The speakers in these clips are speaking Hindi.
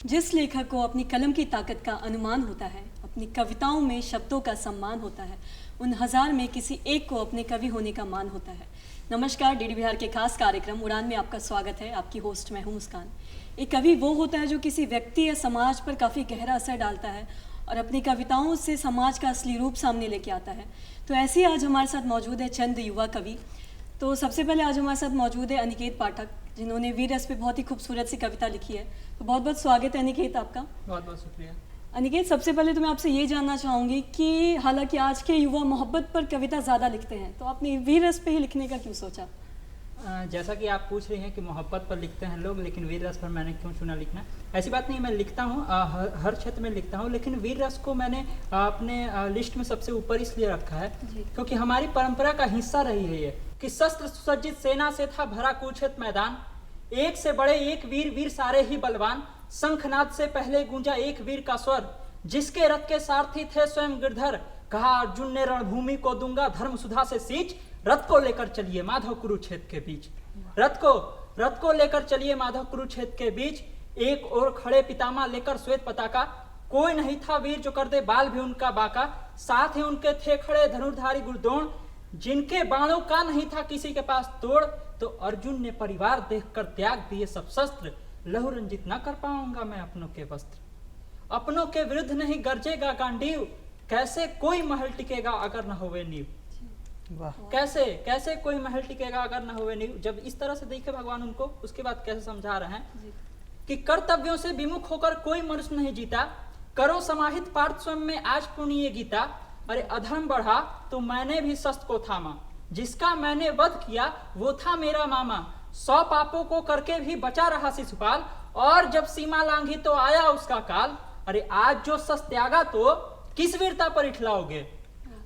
जिस लेखक को अपनी कलम की ताकत का अनुमान होता है, अपनी कविताओं में शब्दों का सम्मान होता है, उन हजार में किसी एक को अपने कवि होने का मान होता है। नमस्कार, डीडी बिहार के खास कार्यक्रम उड़ान में आपका स्वागत है। आपकी होस्ट मैं हूं मुस्कान। एक कवि वो होता है जो किसी व्यक्ति या समाज पर काफ़ी गहरा असर डालता है और अपनी कविताओं से समाज का असली रूप सामने लेके आता है। तो ऐसे ही आज हमारे साथ मौजूद है चंद युवा कवि। तो सबसे पहले आज हमारे साथ मौजूद है अनिकेत पाठक, जिन्होंने वीर रस पे बहुत ही खूबसूरत सी कविता लिखी है। तो बहुत बहुत स्वागत है अनिकेत आपका। बहुत बहुत शुक्रिया। अनिकेत, सबसे पहले तो मैं आपसे ये जानना चाहूँगी कि हालांकि आज के युवा मोहब्बत पर कविता ज़्यादा लिखते हैं, तो आपने वीर रस पे ही लिखने का क्यों सोचा? जैसा कि आप पूछ रही हैं कि मोहब्बत पर लिखते हैं लोग, लेकिन वीर रस पर मैंने क्यों चुना लिखना, ऐसी बात नहीं। मैं लिखता हूँ, हर क्षेत्र में लिखता हूँ, लेकिन वीर रस को मैंने अपने लिस्ट में सबसे ऊपर इसलिए रखा है क्योंकि हमारी परंपरा का हिस्सा रही है ये कि शस्त्र सुसज्जित सेना से था भरा कुरुक्षेत्र मैदान, एक से बड़े एक वीर, वीर सारे ही बलवान, शंखनाद से पहले गूंजा एक वीर का स्वर, जिसके रथ के सारथी थे स्वयं गिरधर, कहा अर्जुन ने रणभूमि को दूंगा धर्म सुधा से सींच, रथ को लेकर चलिए माधव कुरुक्षेत्र के बीच। रथ को लेकर चलिए माधव कुरुक्षेत्र के बीच, एक और खड़े पितामह लेकर श्वेत पताका, कोई नहीं था वीर जो कर दे बाल भी उनका बाका, साथ ही उनके थे खड़े धनुर्धारी गुरद्रोण, जिनके बाणों का नहीं था किसी के पास तोड़, तो अर्जुन ने परिवार देखकर त्याग दिए सब शस्त्र, लहू रंजित न कर पाऊंगा मैं अपनों के वस्त्र, अपनों के विरुद्ध नहीं गरजेगा गांडीव, कैसे कोई महल टिकेगा अगर न होवे नींव। कैसे कोई महल टिकेगा अगर न होवे नींव। जब इस तरह से देखे भगवान उनको, उसके बाद कैसे समझा रहे हैं कि कर्तव्यों से विमुख होकर कोई मनुष्य नहीं जीता, करो समाहित पार्थ स्वयं में आज पुण्य गीता, अरे अधर्म बढ़ा तो मैंने भी शस्त्र को थामा, जिसका मैंने वध किया वो था मेरा मामा, 100 पापों को करके भी बचा रहा शिशुपाल, और जब सीमा लांघी तो आया उसका काल, अरे आज जो शस्त्र त्यागा तो किस वीरता पर इठलाओगे,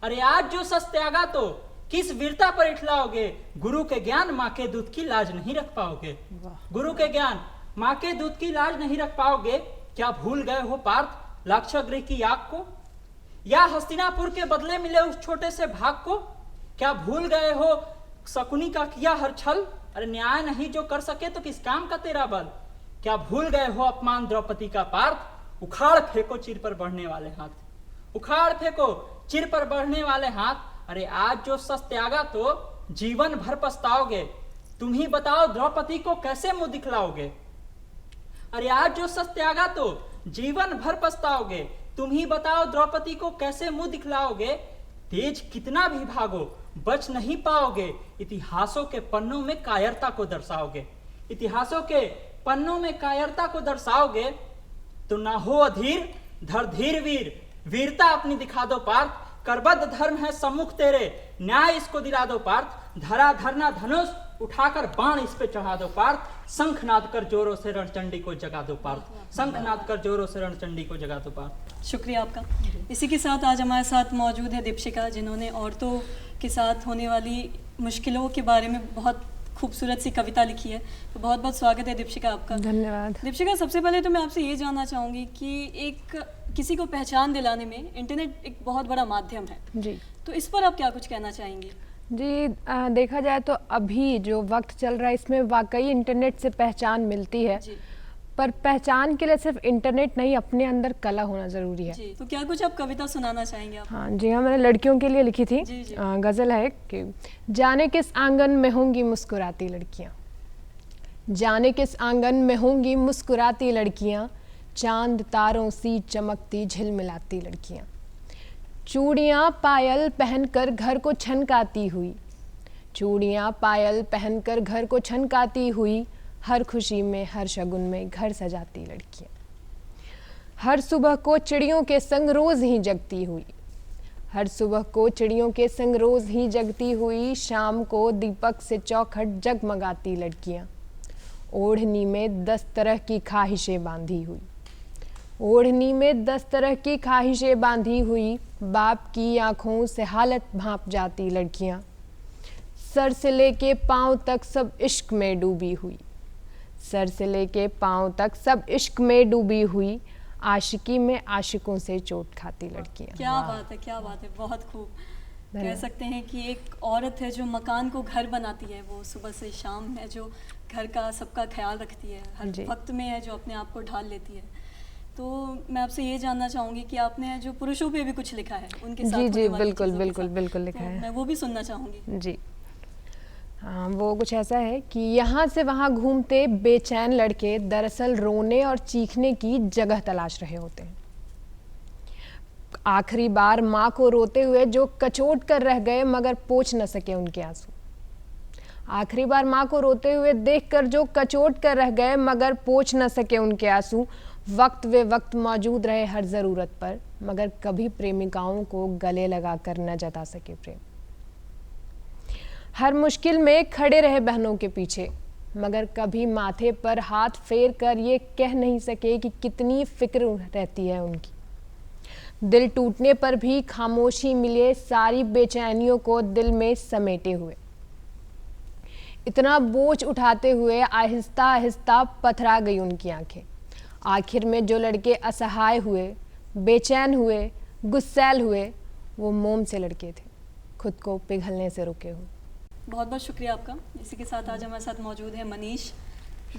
अरे आज जो शस्त्र त्यागा तो किस वीरता पर इठलाओगे, गुरु के ज्ञान माँ के दूध की लाज नहीं रख पाओगे, गुरु के ज्ञान माँ के दूध की लाज नहीं रख पाओगे, क्या भूल गए हो पार्थ लाक्षागृह की आग को, या हस्तिनापुर के बदले मिले उस छोटे से भाग को, क्या भूल गए हो शकुनी का किया हर छल, अरे न्याय नहीं जो कर सके तो किस काम का तेरा बल, क्या भूल गए हो अपमान द्रौपदी का पार्थ, उखाड़ फेंको चिर पर बढ़ने वाले हाथ, उखाड़ फेंको चिर पर बढ़ने वाले हाथ, अरे आज जो शस्त्र त्यागा तो जीवन भर पछताओगे, तुम ही बताओ द्रौपदी को कैसे मुंह दिखलाओगे, अरे आज जो शस्त्र त्यागा तो जीवन भर पछताओगे, तुम ही बताओ द्रौपदी को कैसे मुंह दिखलाओगे, तेज कितना भी भागो बच नहीं पाओगे, इतिहासों के पन्नों में कायरता को दर्शाओगे, इतिहासों के पन्नों में कायरता को दर्शाओगे, तो ना हो अधीर धर धीर वीर, वीरता अपनी दिखा दो पार्थ, करबद्ध धर्म है सम्मुख तेरे, न्याय इसको दिला दो पार्थ, धरा धरना धनुष उठाकर बाण इस पे चढ़ा दो पार्थ, शंखनाद कर जोरों से रणचंडी को जगा दो पार्थ, शंखनाद कर जोरों से रणचंडी को जगा दो पार्थ। शुक्रिया आपका। इसी के साथ आज हमारे साथ मौजूद है दीपशिका, जिन्होंने औरतों के साथ होने वाली मुश्किलों के बारे में बहुत खूबसूरत सी कविता लिखी है। तो बहुत बहुत स्वागत है दीपशिका आपका। धन्यवाद। दीपशिका, सबसे पहले तो मैं आपसे ये जानना चाहूँगी कि किसी को पहचान दिलाने में इंटरनेट एक बहुत बड़ा माध्यम है जी, तो इस पर आप क्या कुछ कहना चाहेंगी? जी देखा जाए तो अभी जो वक्त चल रहा है इसमें वाकई इंटरनेट से पहचान मिलती है जी। पर पहचान के लिए सिर्फ इंटरनेट नहीं, अपने अंदर कला होना ज़रूरी है। जी, तो क्या कुछ आप कविता सुनाना चाहेंगे आप? हाँ जी, हाँ मैंने लड़कियों के लिए लिखी थी। जी, जी। गज़ल है कि जाने किस आंगन में होंगी मुस्कुराती लड़कियाँ, जाने किस आंगन में होंगी मुस्कुराती लड़कियाँ, चांद तारों सी चमकती झिलमिलाती लड़कियाँ, चूड़ियाँ पायल पहनकर घर को छनकाती हुई, चूड़ियाँ पायल पहनकर घर को छनकाती हुई, हर खुशी में हर शगुन में घर सजाती लड़कियाँ, हर सुबह को चिड़ियों के संग रोज़ ही जगती हुई, हर सुबह को चिड़ियों के संग रोज़ ही जगती हुई, शाम को दीपक से चौखट जगमगाती लड़कियाँ, ओढ़नी में 10 तरह की ख्वाहिशें बांधी हुई, ओढ़नी में 10 तरह की ख्वाहिशें बांधी हुई, बाप की आँखों से हालत भांप जाती लड़कियाँ, सर से लेके पाँव तक सब इश्क में डूबी हुई, सर से लेके पाँव तक सब इश्क में डूबी हुई, आशिकी में आशिकों से चोट खाती लड़कियाँ। क्या बात है, क्या बात है, बहुत खूब। कह सकते हैं कि एक औरत है जो मकान को घर बनाती है, वो सुबह से शाम है जो घर का सबका ख्याल रखती है, हर वक्त में है जो अपने आप को ढाल लेती है। तो मैं आपसे ये जानना चाहूँगी कि आपने जो पुरुषों पे भी कुछ लिखा है उनके साथ जी होने जी वाली बिल्कुल चीज़ों के बिल्कुल साथ। बिल्कुल लिखा तो है। मैं वो भी सुनना चाहूँगी। जी हाँ, वो कुछ ऐसा है कि यहाँ से वहाँ घूमते बेचैन लड़के दरअसल रोने और चीखने की जगह तलाश रहे होते हैं। आखिरी बार माँ को रोते हुए जो कचोट कर रह गए मगर पोंछ न सके उनके आंसू। आखिरी बार माँ को रोते हुए देखकर जो कचोट कर रह गए मगर पोंछ न सके उनके आंसू। वक्त वे वक्त मौजूद रहे हर ज़रूरत पर मगर कभी प्रेमिकाओं को गले लगाकर न जता सके प्रेम। हर मुश्किल में खड़े रहे बहनों के पीछे मगर कभी माथे पर हाथ फेर कर ये कह नहीं सके कि कितनी फिक्र रहती है उनकी। दिल टूटने पर भी खामोशी मिले सारी बेचैनियों को दिल में समेटे हुए। इतना बोझ उठाते हुए आहिस्ता आहिस्ता पथरा गई उनकी आंखें। आखिर में जो लड़के असहाय हुए, बेचैन हुए, गुस्सैल हुए, वो मोम से लड़के थे, खुद को पिघलने से रुके हुए। बहुत बहुत शुक्रिया आपका। इसी के साथ आज हमारे साथ मौजूद है मनीष,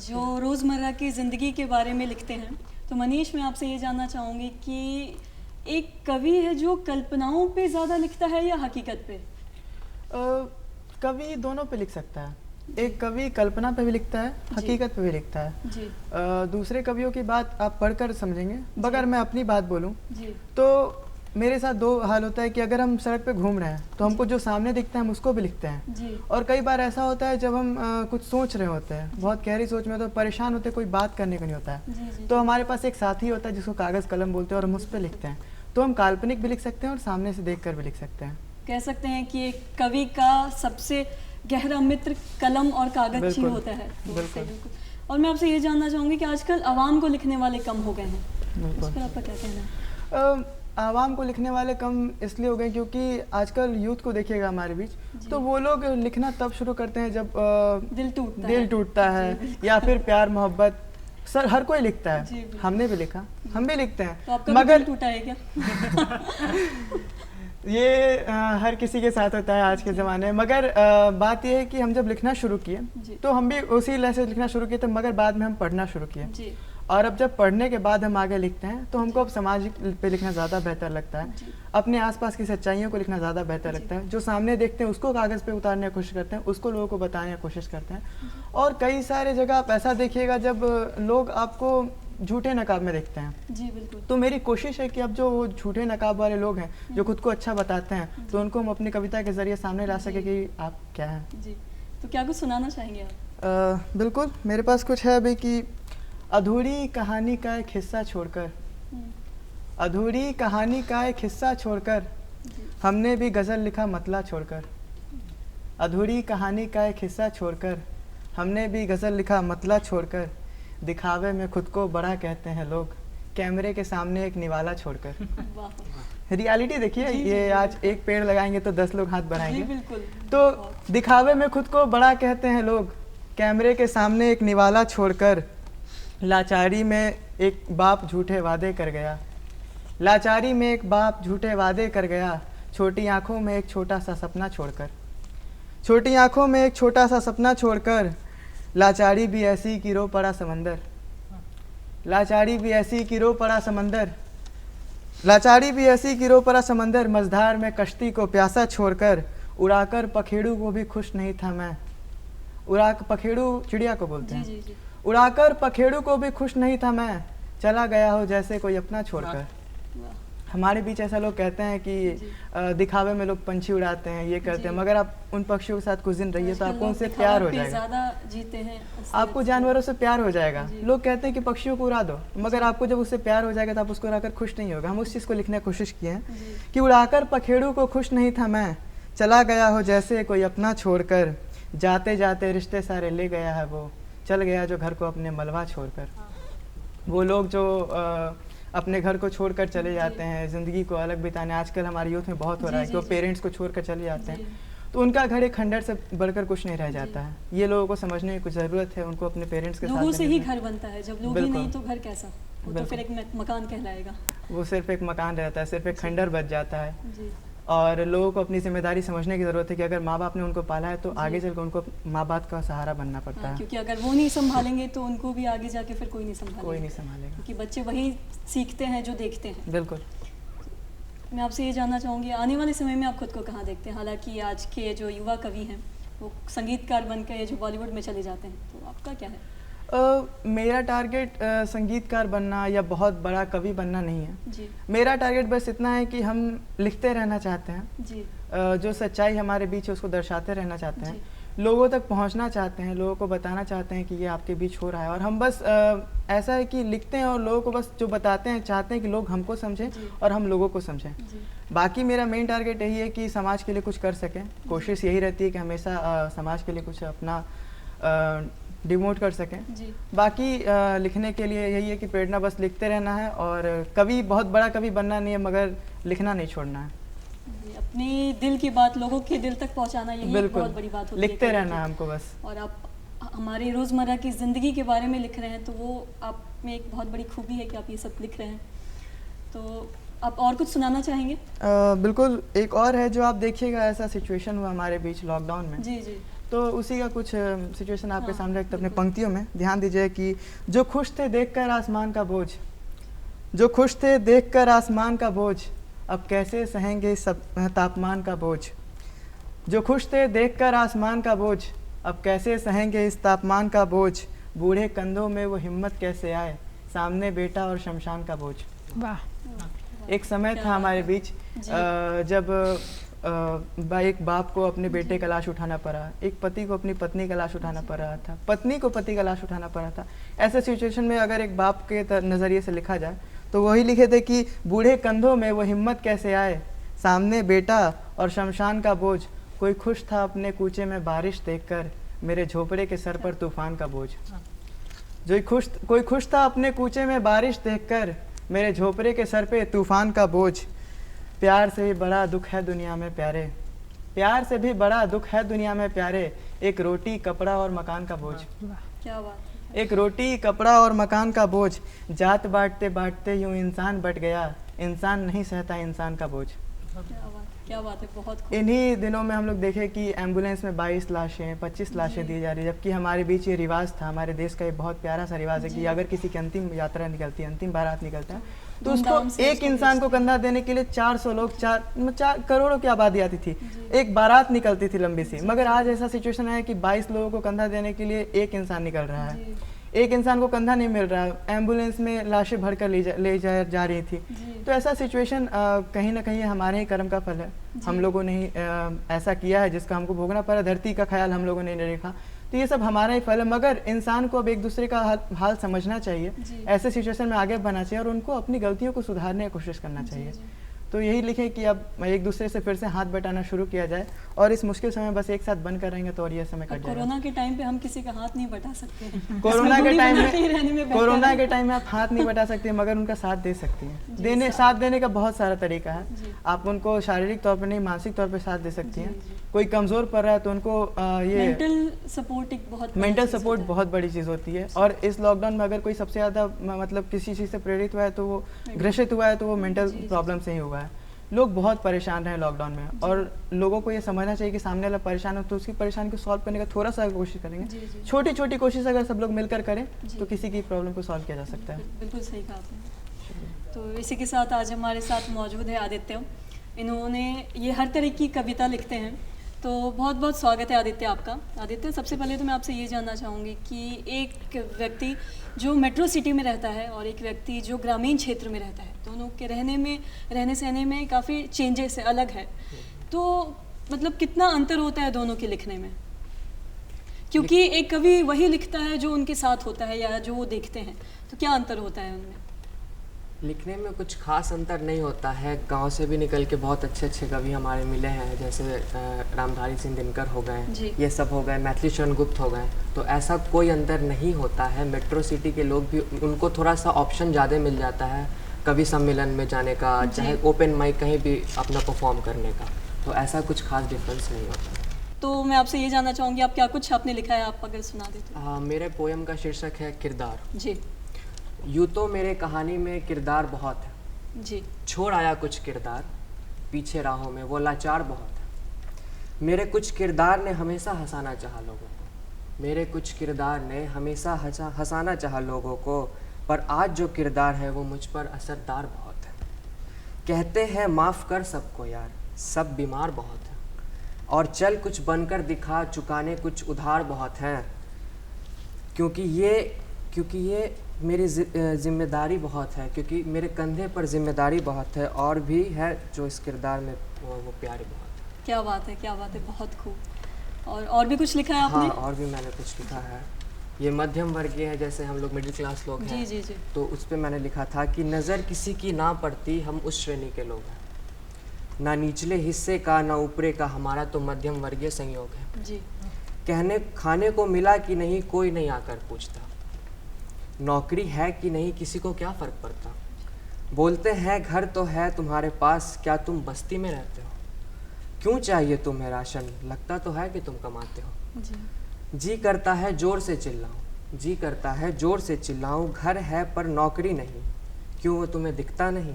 जो रोज़मर्रा की ज़िंदगी के बारे में लिखते हैं। तो मनीष, मैं आपसे ये जानना चाहूँगी कि एक कवि है जो कल्पनाओं पे ज़्यादा लिखता है या हकीकत पे? कवि दोनों पे लिख सकता है। एक कवि कल्पना पे भी लिखता है, हकीकत पे भी लिखता है। जी दूसरे कवियों की बात आप पढ़कर समझेंगे। अगर मैं अपनी बात बोलूं जी तो मेरे साथ दो हाल होता है कि अगर हम सड़क पे घूम रहे हैं तो हमको जो सामने दिखता है हम उसको भी लिखते हैं। जी और कई बार ऐसा होता है जब हम कुछ सोच रहे होते हैं, बहुत गहरी सोच में, तो परेशान होते हैं, कोई बात करने को नहीं होता है, जी जी तो हमारे पास एक साथी होता है जिसको कागज़ कलम बोलते हैं और हम उस पर लिखते हैं। तो हम काल्पनिक भी लिख सकते हैं और सामने से देख कर भी लिख सकते हैं। कह सकते हैं कि एक कवि का सबसे गहरा मित्र कलम और कागज ही बिल्कुल, होता है। तो बिल्कुल। बिल्कुल। और मैं आपसे ये जानना चाहूँगी कि आजकल आवाम को लिखने वाले कम हो गए हैं, इस बिल्कुल। पर आपका क्या कहना है? आवाम को लिखने वाले कम इसलिए हो गए क्योंकि आजकल यूथ को देखिएगा हमारे बीच, तो वो लोग लिखना तब शुरू करते हैं जब दिल टूटता है। या फिर प्यार मोहब्बत। सर हर कोई लिखता जी, है, बिल्कुल। हमने भी लिखा, हम भी लिखते तो हैं, आपका भी मगर दिल टूटा है क्या? ये हर किसी के साथ होता है आज के ज़माने में। मगर बात ये है कि हम जब लिखना शुरू किए जी। तो हम भी उसी लहजे से लिखना शुरू किए थे, मगर बाद में हम पढ़ना शुरू किए। जी और अब जब पढ़ने के बाद हम आगे लिखते हैं तो हमको अब समाज पे लिखना ज़्यादा बेहतर लगता है। जी। अपने आसपास की सच्चाइयों को लिखना ज़्यादा बेहतर लगता है। जो सामने देखते हैं उसको कागज़ पे उतारने की कोशिश करते हैं, उसको लोगों को बताने की कोशिश करते हैं। और कई सारे जगह आप ऐसा देखिएगा जब लोग आपको झूठे नकाब में देखते हैं। जी बिल्कुल। तो मेरी कोशिश है कि अब जो वो झूठे नकाब वाले लोग हैं जो खुद को अच्छा बताते हैं, तो उनको हम अपनी कविता के ज़रिए सामने ला सके कि आप क्या हैं। जी, तो क्या कुछ सुनाना चाहेंगे आप? बिल्कुल, मेरे पास कुछ है अभी कि अधूरी कहानी का एक हिस्सा छोड़कर, अधूरी कहानी का एक हिस्सा छोड़कर हमने भी गज़ल लिखा मतला छोड़कर, अधूरी कहानी का एक हिस्सा छोड़कर हमने भी गज़ल लिखा मतला छोड़कर, दिखावे में खुद को बड़ा कहते हैं लोग, कैमरे के सामने एक निवाला छोड़कर। वाह। रियलिटी देखिए, जी, जी, ये जी, आज एक पेड़ लगाएंगे तो 10 लोग हाथ जी बढ़ाएंगे। बिल्कुल। तो दिखावे में खुद को बड़ा कहते हैं लोग, कैमरे के सामने एक निवाला छोड़कर, लाचारी में एक बाप झूठे वादे कर गया, लाचारी में एक बाप झूठे वादे कर गया, छोटी आंखों में एक छोटा सा सपना छोड़कर, छोटी आंखों में एक छोटा सा सपना छोड़कर, लाचारी भी ऐसी कि रो पड़ा समंदर, लाचारी भी ऐसी कि रो पड़ा समंदर, लाचारी भी ऐसी कि रो पड़ा समंदर, मझधार में कश्ती को प्यासा छोड़कर, उड़ाकर पखेड़ू को भी खुश नहीं था मैं, पखेड़ू चिड़िया को बोलते जी हैं, जी जी। उड़ाकर पखेड़ू को भी खुश नहीं था मैं, चला गया हो जैसे कोई अपना छोड़कर। वाह। हमारे बीच ऐसा लोग कहते हैं कि दिखावे में लोग पंछी उड़ाते हैं, ये करते हैं, जी। मगर आप उन पक्षियों के साथ कुछ दिन रहिए तो आजकल आपको लोग उनसे दिखावा प्यार हो पे जाएगा। ज़्यादा जीते हैं उससे आपको अच्छा। जानवरों से प्यार हो जाएगा। जी। लोग कहते हैं कि पक्षियों को उड़ा दो, मगर आपको जब उससे प्यार हो जाएगा तो आप उसको उड़ाकर खुश नहीं होगा। हम उस चीज़ को लिखने की कोशिश किए हैं जी। कि उड़ाकर पखेड़ू को खुश नहीं था मैं, चला गया हो जैसे कोई अपना छोड़कर, जाते जाते रिश्ते सारे ले गया है वो, चल गया जो घर को अपने मलबा छोड़कर। वो लोग जो अपने घर को छोड़कर चले जाते हैं, ज़िंदगी को अलग बिताने, आजकल हमारे यूथ में बहुत हो रहा है जी, कि वो जी, पेरेंट्स को छोड़कर चले जाते जी। हैं, तो उनका घर एक खंडर से बढ़कर कुछ नहीं रह जाता है। ये लोगों को समझने की कुछ ज़रूरत है, उनको अपने पेरेंट्स के साथ लोगों से ही रहने की। घर बनता है, जब लोग ही बिल्कुल। नहीं तो घर कैसा? वो तो फिर एक मकान कहलाएगा। वो सिर्फ एक मकान रहता है, सिर्फ एक खंडर बच जाता है। जी और लोगों को अपनी जिम्मेदारी समझने की ज़रूरत है कि अगर माँ बाप ने उनको पाला है तो आगे चलकर उनको माँ बाप का सहारा बनना पड़ता है। क्योंकि अगर वो नहीं संभालेंगे तो उनको भी आगे जाके फिर कोई नहीं संभालेगा। कोई नहीं संभालेगा, क्योंकि बच्चे वही सीखते हैं जो देखते हैं। बिल्कुल। मैं आपसे ये जानना चाहूँगी, आने वाले समय में आप खुद को कहाँ देखते हैं? हालांकि आज के जो युवा कवि हैं वो संगीतकार बनकर जो बॉलीवुड में चले जाते हैं, तो आपका क्या है? मेरा टारगेट संगीतकार बनना या बहुत बड़ा कवि बनना नहीं है जी मेरा टारगेट बस इतना है कि हम लिखते रहना चाहते हैं, जी जो सच्चाई हमारे बीच है उसको दर्शाते रहना चाहते हैं, लोगों तक पहुंचना चाहते हैं, लोगों को बताना चाहते हैं कि ये आपके बीच हो रहा है। और हम बस ऐसा है कि लिखते हैं और लोगों को बस जो बताते हैं चाहते हैं कि लोग हमको समझें और हम लोगों को समझें। जी बाकी मेरा मेन टारगेट यही है कि समाज के लिए कुछ कर सकें। कोशिश यही रहती है कि हमेशा समाज के लिए कुछ अपना डिमोट कर सकें। जी बाकी लिखने के लिए यही है कि प्रेरणा बस लिखते रहना है और कवि बहुत बड़ा कवि बनना नहीं है मगर लिखना नहीं छोड़ना है। जी, अपनी दिल की बात लोगों के दिल तक पहुंचाना यही एक बहुत बड़ी बात होती है। लिखते कवि रहना की। है हमको बस। और आप हमारी रोज़मर्रा की ज़िंदगी के बारे में लिख रहे हैं तो वो आप में एक बहुत बड़ी खूबी है कि आप ये सब लिख रहे हैं। तो आप और कुछ सुनाना चाहेंगे? बिल्कुल। एक और है जो आप देखिएगा, ऐसा सिचुएशन हुआ हमारे बीच लॉकडाउन में, जी जी तो उसी का कुछ सिचुएशन आपके हाँ, सामने रखते अपने बिल्कुल। पंक्तियों में। ध्यान दीजिए कि जो खुश थे देखकर आसमान का बोझ, जो खुश थे देखकर आसमान का बोझ, अब कैसे सहेंगे सब तापमान का बोझ। जो खुश थे देखकर आसमान का बोझ, अब कैसे सहेंगे इस तापमान का बोझ। बूढ़े कंधों में वो हिम्मत कैसे आए, सामने बेटा और शमशान का बोझ। वाह। एक समय क्या था बात हमारे है। बीच जब एक बाप को अपने बेटे का लाश उठाना पड़ा, एक पति को अपनी पत्नी का लाश उठाना पड़ रहा था, पत्नी को पति का लाश उठाना पड़ा था। ऐसे सिचुएशन में अगर एक बाप के नज़रिए से लिखा जाए तो वही लिखे थे कि बूढ़े कंधों में वो हिम्मत कैसे आए, सामने बेटा और शमशान का बोझ। कोई खुश था अपने कूचे में बारिश देखकर, मेरे झोपड़े के सर पर तूफान का बोझ। कोई खुश था अपने कूचे में बारिश देखकर, मेरे झोपड़े के सर पे तूफान का बोझ। प्यार से भी बड़ा दुख है दुनिया में प्यारे, प्यार से भी बड़ा दुख है दुनिया में प्यारे, एक रोटी कपड़ा और मकान का बोझ। क्या बात है। एक रोटी कपड़ा और मकान का बोझ, जात बांटते बांटते यूं इंसान बट गया, इंसान नहीं सहता इंसान का बोझ। क्या बात है, बहुत खूब। इन्हीं दिनों में हम लोग देखे कि एम्बुलेंस में 22 लाशें 25 लाशें दी जा रही है, जबकि हमारे बीच ये रिवाज था। हमारे देश का एक बहुत प्यारा सा रिवाज है कि अगर किसी की अंतिम यात्रा निकलती है, अंतिम बारात निकलता है, तो धूमधाम उसको से एक इंसान को कंधा देने के लिए 400 लोग, 4 करोड़ों की आबादी आती थी, एक बारात निकलती थी लंबी सी। मगर आज ऐसा सिचुएशन है कि 22 लोगों को कंधा देने के लिए एक इंसान निकल रहा है, एक इंसान को कंधा नहीं मिल रहा है, एम्बुलेंस में लाशें भरकर ले जा रही थी। तो ऐसा सिचुएशन कहीं ना कहीं हमारे ही कर्म का फल है। हम लोगों ने ही ऐसा किया है जिसका हमको भोगना पड़ा। धरती का ख्याल हम लोगों ने नहीं रखा, तो ये सब हमारा ही फल है। मगर इंसान को अब एक दूसरे का हाल समझना चाहिए, ऐसे सिचुएशन में आगे बढ़ना चाहिए और उनको अपनी गलतियों को सुधारने की कोशिश करना चाहिए। तो यही लिखे कि अब एक दूसरे से फिर से हाथ बटाना शुरू किया जाए और इस मुश्किल समय बस एक साथ बनकर रहेंगे तो और ये समय कट जाएगा। कोरोना के टाइम पे हम किसी का हाथ नहीं बटा सकते हैं। कोरोना के टाइम में कोरोना के टाइम में आप हाथ नहीं बटा सकते मगर उनका साथ दे सकती हैं। साथ देने का बहुत सारा तरीका है। आप उनको शारीरिक तौर पर नहीं, मानसिक तौर पर साथ दे सकती हैं। कोई कमज़ोर पड़ रहा है तो उनको ये मेंटल सपोर्ट एक बहुत मेंटल सपोर्ट बहुत बड़ी चीज़ होती है। और इस लॉकडाउन में अगर कोई सबसे ज़्यादा मतलब किसी चीज़ से प्रेरित हुआ है तो वो ग्रसित हुआ है तो वो मेंटल प्रॉब्लम से ही हुआ है। लोग बहुत परेशान रहे लॉकडाउन में और लोगों को ये समझना चाहिए कि सामने वाला परेशान हो तो उसकी परेशानी को सॉल्व करने का थोड़ा सा कोशिश करेंगे। छोटी छोटी कोशिश अगर सब लोग मिलकर करें तो किसी की प्रॉब्लम को सॉल्व किया जा सकता है। बिल्कुल सही कहा आपने। तो इसी के साथ आज हमारे साथ मौजूद है आदित्य। इन्होंने ये हर तरह की कविता लिखते हैं, तो बहुत बहुत स्वागत है आदित्य आपका। आदित्य, सबसे पहले तो मैं आपसे ये जानना चाहूँगी कि एक व्यक्ति जो मेट्रो सिटी में रहता है और एक व्यक्ति जो ग्रामीण क्षेत्र में रहता है, दोनों के रहने सहने में काफ़ी चेंजेस है, अलग है। तो मतलब कितना अंतर होता है दोनों के लिखने में? क्योंकि एक कवि वही लिखता है जो उनके साथ होता है या जो वो देखते हैं, तो क्या अंतर होता है उनमें? लिखने में कुछ खास अंतर नहीं होता है। गांव से भी निकल के बहुत अच्छे अच्छे कवि हमारे मिले हैं, जैसे रामधारी सिंह दिनकर हो गए, ये सब हो गए, मैथिली शरण गुप्त हो गए। तो ऐसा कोई अंतर नहीं होता है। मेट्रो सिटी के लोग भी, उनको थोड़ा सा ऑप्शन ज़्यादा मिल जाता है कवि सम्मेलन में जाने का, चाहे ओपन माइक कहीं भी अपना परफॉर्म करने का। तो ऐसा कुछ खास डिफरेंस नहीं होता। तो मैं आपसे ये जानना चाहूँगी, आप क्या कुछ आपने लिखा है, आप अगर सुना दें तो। मेरे पोएम का शीर्षक है किरदार। जी यूँ तो मेरे कहानी में किरदार बहुत है जी। छोड़ आया कुछ किरदार, पीछे राहों में वो लाचार बहुत है। मेरे कुछ किरदार ने हमेशा हंसाना चाहा लोगों को, मेरे कुछ किरदार ने हमेशा हंसाना चाहा लोगों को, पर आज जो किरदार है वो मुझ पर असरदार बहुत है। कहते हैं माफ़ कर सबको यार, सब बीमार बहुत है, और चल कुछ बनकर दिखा, चुकाने कुछ उधार बहुत हैं, क्योंकि ये मेरी जिम्मेदारी बहुत है, क्योंकि मेरे कंधे पर जिम्मेदारी बहुत है, और भी है जो इस किरदार में वो प्यारी बहुत है। क्या बात है, क्या बात है, बहुत खूब। और भी कुछ लिखा है आपने? हाँ, और भी मैंने कुछ लिखा है। ये मध्यम वर्गीय है, जैसे हम लोग मिडिल क्लास लोग हैं। जी। तो उस पर मैंने लिखा था कि नज़र किसी की ना पड़ती, हम उस श्रेणी के लोग हैं, ना निचले हिस्से का ना ऊपरे का, हमारा तो मध्यम वर्गीय संयोग है। जी। कहने खाने को मिला कि नहीं कोई नहीं आकर पूछता, नौकरी है कि नहीं किसी को क्या फ़र्क पड़ता, बोलते हैं घर तो है तुम्हारे पास, क्या तुम बस्ती में रहते हो, क्यों चाहिए तुम्हें राशन, लगता तो है कि तुम कमाते हो। जी करता है जोर से चिल्लाऊं, जी करता है जोर से चिल्लाऊं, घर है पर नौकरी नहीं, क्यों वो तुम्हें दिखता नहीं,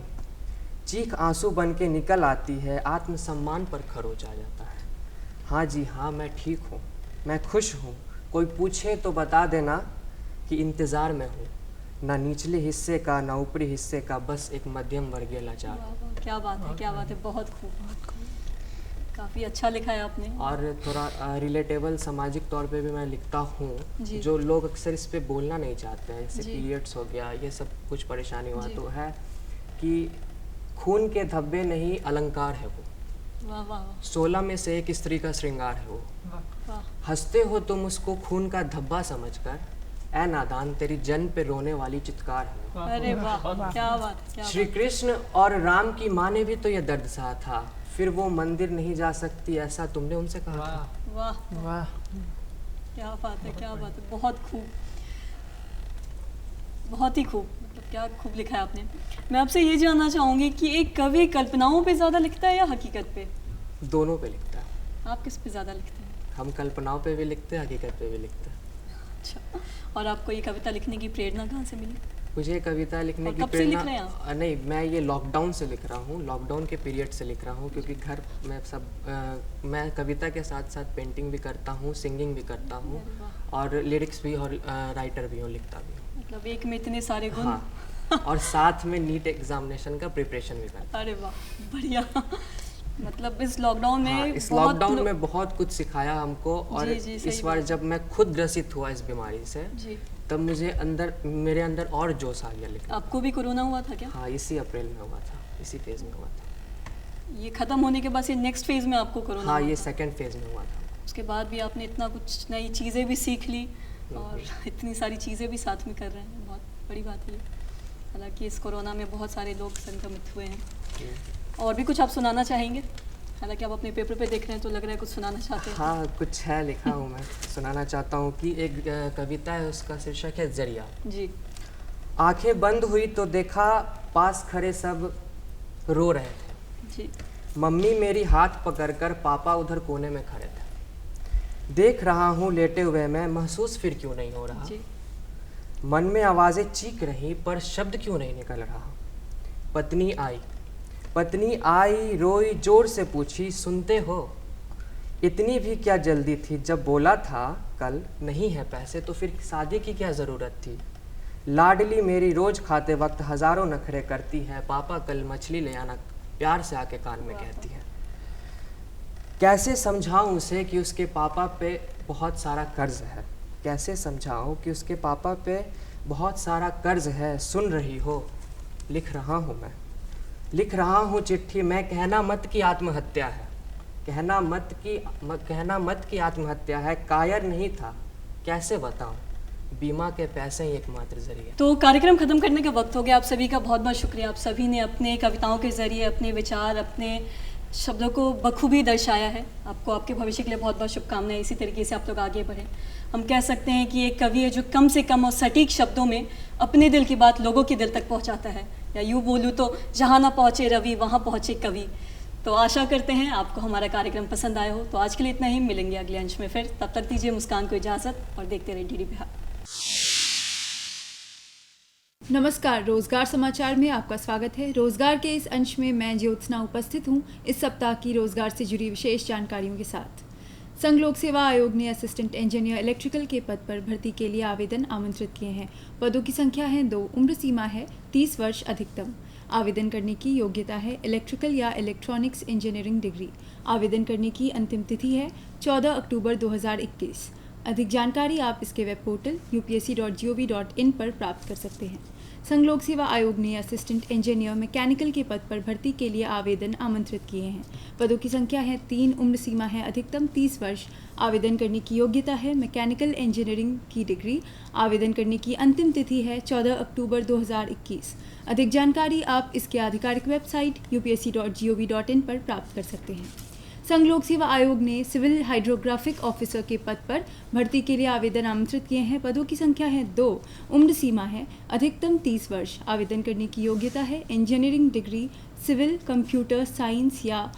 चीख आंसू बन के निकल आती है, आत्मसम्मान पर खरोच आ जाता है। हाँ जी हाँ, मैं ठीक हूँ, मैं खुश हूँ, कोई पूछे तो बता देना कि इंतज़ार में हूँ, ना निचले हिस्से का ना ऊपरी हिस्से का, बस एक मध्यम वर्गीय लाचार। क्या बात है, क्या बात है, बहुत खूब, बहुत खूब, काफ़ी अच्छा लिखा है आपने। और थोड़ा रिलेटेबल सामाजिक तौर पे भी मैं लिखता हूँ, जो लोग अक्सर इस पे बोलना नहीं चाहते हैं, जैसे पीरियड्स हो गया, ये सब कुछ परेशानी हुआ, तो है कि खून के धब्बे नहीं अलंकार है वो, वाह वाह, 16 में से एक स्त्री का श्रृंगार है वो, हंसते हो तुम उसको खून का धब्बा समझकर, ऐ नादान तेरी जन्म पे रोने वाली चित्कार है वो। अरे वाह, क्या बात है, क्या श्री कृष्ण और राम की माँ ने भी तो यह दर्द सहा था, फिर वो मंदिर नहीं जा सकती ऐसा तुमने उनसे कहा था। वाह वाह, क्या बात है, क्या बात है, बहुत खूब, बहुत ही खूब, मतलब क्या खूब लिखा है आपने। मैं आपसे ये जानना चाहूँगी कि एक कवि कल्पनाओं पे ज़्यादा लिखता है या हकीकत पे? दोनों पे लिखता है। आप किस पे ज़्यादा लिखते हैं? हम कल्पनाओं पे भी लिखते हैं, हकीकत पे भी लिखते हैं। अच्छा, और आपको ये कविता लिखने की प्रेरणा कहाँ से मिली? मुझे कविता लिखने और की कब से लिख रहे प्रेरणा हैं आप? नहीं, मैं ये लॉकडाउन से लिख रहा हूँ, लॉकडाउन के पीरियड से लिख रहा हूँ, क्योंकि घर में सब मैं कविता के साथ साथ पेंटिंग भी करता हूँ, सिंगिंग भी करता हूँ, और लिरिक्स भी और राइटर भी हूँ, लिखता भी हूँ। मतलब एक में इतने सारे गुण। हाँ, और साथ में नीट एग्जामिनेशन का प्रिपरेशन भी करता हूँ। अरे वाह, बढ़िया। मतलब इस लॉकडाउन में हाँ, इस लॉकडाउन में बहुत कुछ सिखाया हमको, और जी, सही इस बार जब मैं खुद ग्रसित हुआ इस बीमारी से, जी, तब मेरे अंदर और जोश आ गया लिखने। आपको भी कोरोना हुआ था क्या? हाँ, इसी अप्रैल में हुआ था, इसी फेज में हुआ था। ये खत्म होने के बाद ये नेक्स्ट फेज में आपको कोरोना हाँ, हुआ ये था। सेकंड फेज में हुआ था। उसके बाद भी आपने इतना कुछ नई चीज़ें भी सीख ली और इतनी सारी चीज़ें भी साथ में कर रहे हैं, बहुत बड़ी बात है। हालांकि इस कोरोना में बहुत सारे लोग संक्रमित हुए हैं। और भी कुछ आप सुनाना चाहेंगे? हालांकि आप अपने पेपर पे देख रहे हैं तो लग रहा है कुछ सुनाना चाहते हैं। हाँ, कुछ है लिखा हूँ मैं, सुनाना चाहता हूँ कि एक कविता है, उसका शीर्षक है जरिया। जी। आंखें बंद हुई तो देखा पास खड़े सब रो रहे थे, जी। मम्मी मेरी हाथ पकड़कर, पापा उधर कोने में खड़े थे, देख रहा हूँ लेटे हुए मैं, महसूस फिर क्यों नहीं हो रहा, जी। मन में आवाज़ें चीख रही पर शब्द क्यों नहीं निकल रहा। पत्नी आई रोई जोर से पूछी, सुनते हो, इतनी भी क्या जल्दी थी, जब बोला था कल नहीं है पैसे तो फिर शादी की क्या ज़रूरत थी। लाडली मेरी रोज़ खाते वक्त हज़ारों नखरे करती है, पापा कल मछली ले आना, प्यार से आके कान में कहती है। कैसे समझाऊं उसे कि उसके पापा पे बहुत सारा कर्ज है, कैसे समझाऊं कि उसके पापा पे बहुत सारा कर्ज है। सुन रही हो, लिख रहा हूँ मैं, लिख रहा हूँ चिट्ठी मैं, कहना मत की आत्महत्या है, कहना मत की आत्महत्या है, कायर नहीं था कैसे बताऊं, बीमा के पैसे ही एकमात्र जरिए। तो कार्यक्रम खत्म करने का वक्त हो गया। आप सभी का बहुत बहुत शुक्रिया। आप सभी ने अपने कविताओं के जरिए अपने विचार, अपने शब्दों को बखूबी दर्शाया है। आपको आपके भविष्य के लिए बहुत बहुत शुभकामनाएं। इसी तरीके से आप लोग आगे बढ़ें। हम कह सकते हैं कि एक कवि है जो कम से कम और सटीक शब्दों में अपने दिल की बात लोगों के दिल तक पहुंचाता है, या यूँ बोलूँ तो जहाँ ना पहुँचे रवि वहाँ पहुँचे कवि। तो आशा करते हैं आपको हमारा कार्यक्रम पसंद आया हो। तो आज के लिए इतना ही, मिलेंगे अगले अंश में फिर। तब तक दीजिए मुस्कान को इजाज़त और देखते रहिए डीडी बिहार। नमस्कार, रोजगार समाचार में आपका स्वागत है। रोजगार के इस अंश में मैं ज्योत्सना उपस्थित हूं इस सप्ताह की रोजगार से जुड़ी विशेष जानकारियों के साथ। संघ लोक सेवा आयोग ने असिस्टेंट इंजीनियर इलेक्ट्रिकल के पद पर भर्ती के लिए आवेदन आमंत्रित किए हैं। पदों की संख्या है 2, उम्र सीमा है 30 वर्ष अधिकतम। आवेदन करने की योग्यता है इलेक्ट्रिकल या इलेक्ट्रॉनिक्स इंजीनियरिंग डिग्री। आवेदन करने की अंतिम तिथि है 14 अक्टूबर 2021। अधिक जानकारी आप इसके वेब पोर्टल upsc.gov.in पर प्राप्त कर सकते हैं। संघ लोक सेवा आयोग ने असिस्टेंट इंजीनियर मैकेनिकल के पद पर भर्ती के लिए आवेदन आमंत्रित किए हैं। पदों की संख्या है 3, उम्र सीमा है अधिकतम 30 वर्ष। आवेदन करने की योग्यता है मैकेनिकल इंजीनियरिंग की डिग्री। आवेदन करने की अंतिम तिथि है 14 अक्टूबर 2021। अधिक जानकारी आप इसके आधिकारिक वेबसाइट upsc.gov.in पर प्राप्त कर सकते हैं। संघ लोक सेवा आयोग ने सिविल हाइड्रोग्राफिक ऑफिसर के पद पर भर्ती के लिए आवेदन आमंत्रित किए हैं। पदों की संख्या है 2, उम्र सीमा है अधिकतम 30 वर्ष। आवेदन करने की योग्यता है engineering degree civil computer science या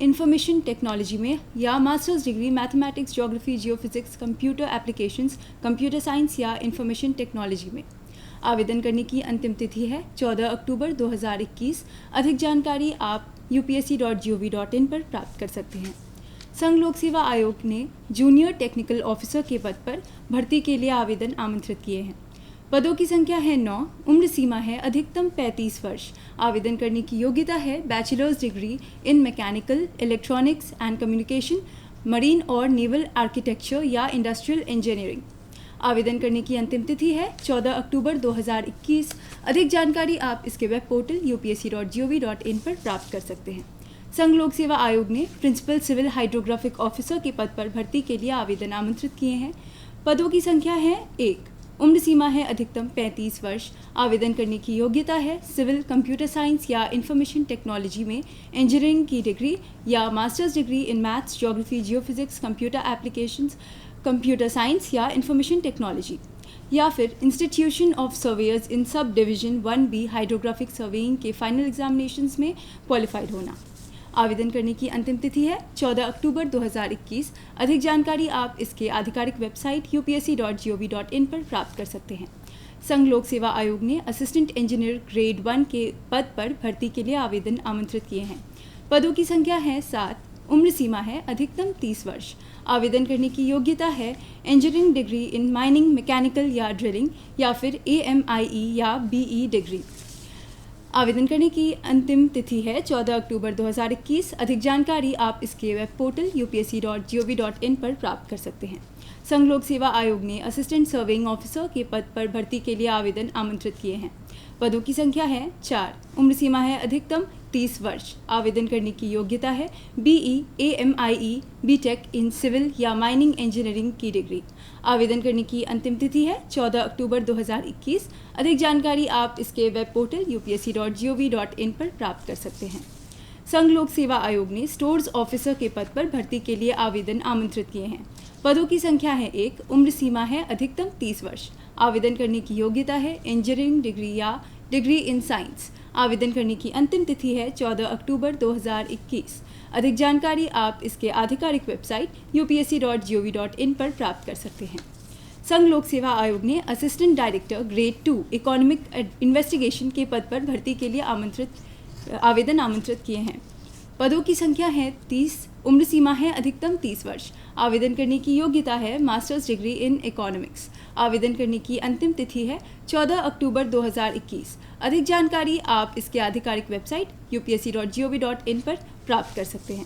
इंफॉर्मेशन टेक्नोलॉजी में या masters degree mathematics geography geophysics computer applications computer science या इंफॉर्मेशन टेक्नोलॉजी में। आवेदन करने की अंतिम तिथि है 14 अक्टूबर 2021। अधिक जानकारी आप upsc.gov.in पर प्राप्त कर सकते हैं। संघ लोक सेवा आयोग ने जूनियर टेक्निकल ऑफिसर के पद पर भर्ती के लिए आवेदन आमंत्रित किए हैं। पदों की संख्या है 9, उम्र सीमा है अधिकतम 35 वर्ष। आवेदन करने की योग्यता है bachelors degree in mechanical electronics and communication marine और नेवल आर्किटेक्चर या इंडस्ट्रियल इंजीनियरिंग। आवेदन करने की अंतिम तिथि है 14 अक्टूबर 2021। अधिक जानकारी आप इसके वेब पोर्टल upsc.gov.in पर प्राप्त कर सकते हैं। संघ लोक सेवा आयोग ने प्रिंसिपल सिविल हाइड्रोग्राफिक ऑफिसर के पद पर भर्ती के लिए आवेदन आमंत्रित किए हैं। पदों की संख्या है 1, उम्र सीमा है अधिकतम 35 वर्ष। आवेदन करने की योग्यता है सिविल कंप्यूटर साइंस या इंफॉर्मेशन टेक्नोलॉजी में इंजीनियरिंग की डिग्री या masters degree in maths geography geophysics computer applications computer science या इंफॉर्मेशन टेक्नोलॉजी या फिर institution of surveyor's in sub division 1B hydrographic surveying के फाइनल एग्जामिनेशंस में क्वालिफाइड होना। आवेदन करने की अंतिम तिथि है 14 अक्टूबर 2021। अधिक जानकारी आप इसके आधिकारिक वेबसाइट upsc.gov.in पर प्राप्त कर सकते हैं। संघ लोक सेवा आयोग ने असिस्टेंट इंजीनियर ग्रेड 1 के पद पर भर्ती के लिए आवेदन आमंत्रित किए हैं। पदों की संख्या है 7, उम्र सीमा है अधिकतम 30 वर्ष। आवेदन करने की योग्यता है engineering degree in mining mechanical या ड्रिलिंग या फिर AMIE या BE डिग्री। आवेदन करने की अंतिम तिथि है 14 अक्टूबर 2021। अधिक जानकारी आप इसके वेब पोर्टल upsc.gov.in पर प्राप्त कर सकते हैं। संघ लोक सेवा आयोग ने असिस्टेंट सर्वेइंग ऑफिसर के पद पर भर्ती के लिए आवेदन आमंत्रित किए हैं। पदों की संख्या है 4, उम्र सीमा है अधिकतम 30 वर्ष। आवेदन करने की योग्यता है BE AMIE BTech in civil या माइनिंग इंजीनियरिंग की डिग्री। आवेदन करने की अंतिम तिथि है 14 अक्टूबर 2021। अधिक जानकारी आप इसके वेब पोर्टल upsc.gov.in पर प्राप्त कर सकते हैं। संघ लोक सेवा आयोग ने स्टोर्स ऑफिसर के पद पर भर्ती के लिए आवेदन आमंत्रित किए हैं। पदों की संख्या है 1, उम्र सीमा है अधिकतम 30 वर्ष। आवेदन करने की योग्यता है इंजीनियरिंग डिग्री या डिग्री इन साइंस। आवेदन करने की अंतिम तिथि है 14 अक्टूबर 2021। अधिक जानकारी आप इसके आधिकारिक वेबसाइट upsc.gov.in पर प्राप्त कर सकते हैं। संघ लोक सेवा आयोग ने assistant director grade 2 economic investigation के पद पर भर्ती के लिए आवेदन आमंत्रित किए हैं। पदों की संख्या है 30, उम्र सीमा है अधिकतम 30 वर्ष। आवेदन करने की योग्यता है मास्टर्स डिग्री इन इकोनॉमिक्स। आवेदन करने की अंतिम तिथि है 14 अक्टूबर 2021। अधिक जानकारी आप इसके आधिकारिक वेबसाइट upsc.gov.in पर प्राप्त कर सकते हैं।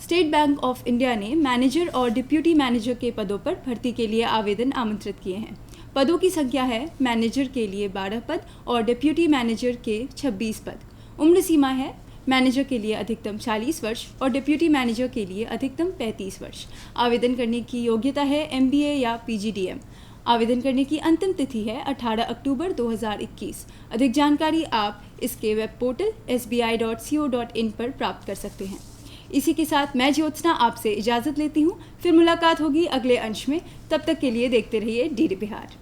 स्टेट बैंक ऑफ इंडिया ने मैनेजर और डिप्यूटी मैनेजर के पदों पर भर्ती के लिए आवेदन आमंत्रित किए हैं। पदों की संख्या है मैनेजर के लिए 12 पद और डिप्यूटी मैनेजर के 26 पद। उम्र सीमा है मैनेजर के लिए अधिकतम 40 वर्ष और डिप्यूटी मैनेजर के लिए अधिकतम 35 वर्ष। आवेदन करने की योग्यता है MBA या PGDM। आवेदन करने की अंतिम तिथि है 18 अक्टूबर 2021। अधिक जानकारी आप इसके वेब पोर्टल sbi.co.in पर प्राप्त कर सकते हैं। इसी के साथ मैं ज्योत्सना आपसे इजाज़त लेती हूँ। फिर मुलाकात होगी अगले अंश में। तब तक के लिए देखते रहिए DD बिहार।